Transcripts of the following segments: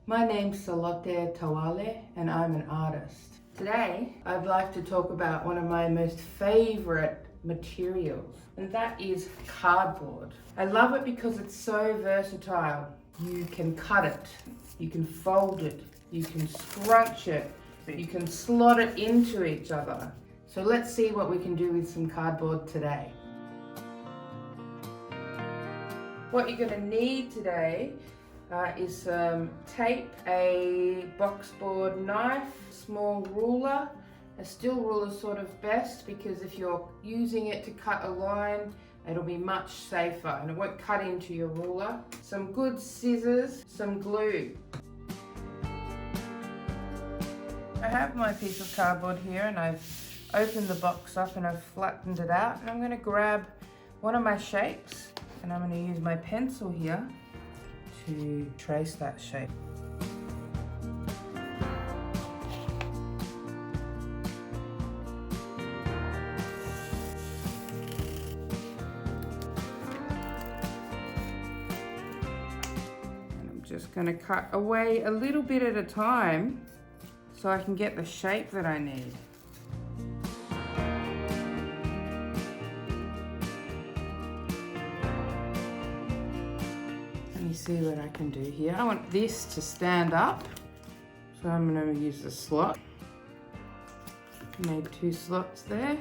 My name's Salote Tawale and I'm an artist. Today, I'd like to talk about one of my most favorite materials, and that is cardboard. I love it because it's so versatile. You can cut it, you can fold it, you can scrunch it, you can slot it into each other. So let's see what we can do with some cardboard today. What you're going to need today is some tape, a boxboard knife, small ruler. A steel ruler is sort of best because if you're using it to cut a line, it'll be much safer and it won't cut into your ruler. Some good scissors, some glue. I have my piece of cardboard here and I've opened the box up and I've flattened it out, and I'm going to grab one of my shapes and I'm going to use my pencil here to trace that shape. And I'm just going to cut away a little bit at a time so I can get the shape that I need. See what I can do here. I want this to stand up, so I'm going to use the slot. Made 2 slots there.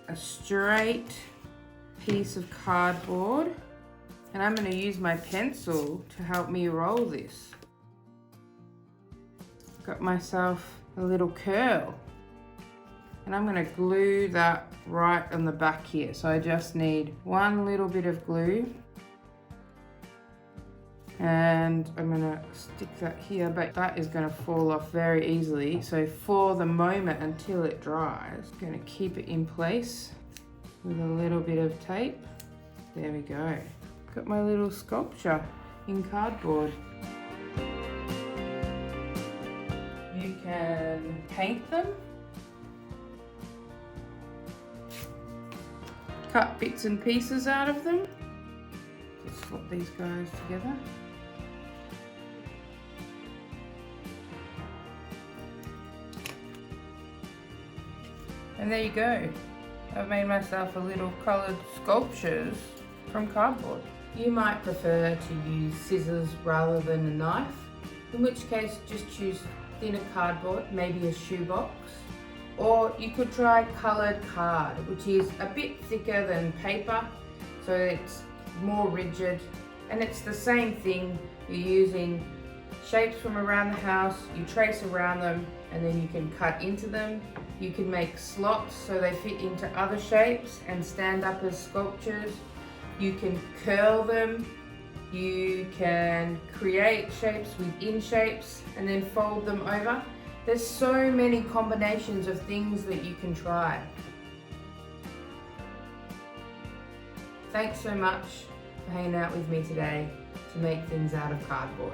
A straight piece of cardboard, and I'm going to use my pencil to help me roll this. Got myself a little curl, and I'm going to glue that right on the back here. So I just need one little bit of glue. And I'm going to stick that here, but that is going to fall off very easily. So for the moment until it dries, I'm going to keep it in place with a little bit of tape. There we go. Got my little sculpture in cardboard. You can paint them, cut bits and pieces out of them. Just slot these guys together. And there you go. I've made myself a little coloured sculptures from cardboard. You might prefer to use scissors rather than a knife, in which case just choose thinner cardboard, maybe a shoebox. Or you could try coloured card, which is a bit thicker than paper, so it's more rigid. And it's the same thing. You're using shapes from around the house, you trace around them, and then you can cut into them. You can make slots so they fit into other shapes and stand up as sculptures. You can curl them. You can create shapes within shapes and then fold them over. There's so many combinations of things that you can try. Thanks so much for hanging out with me today to make things out of cardboard.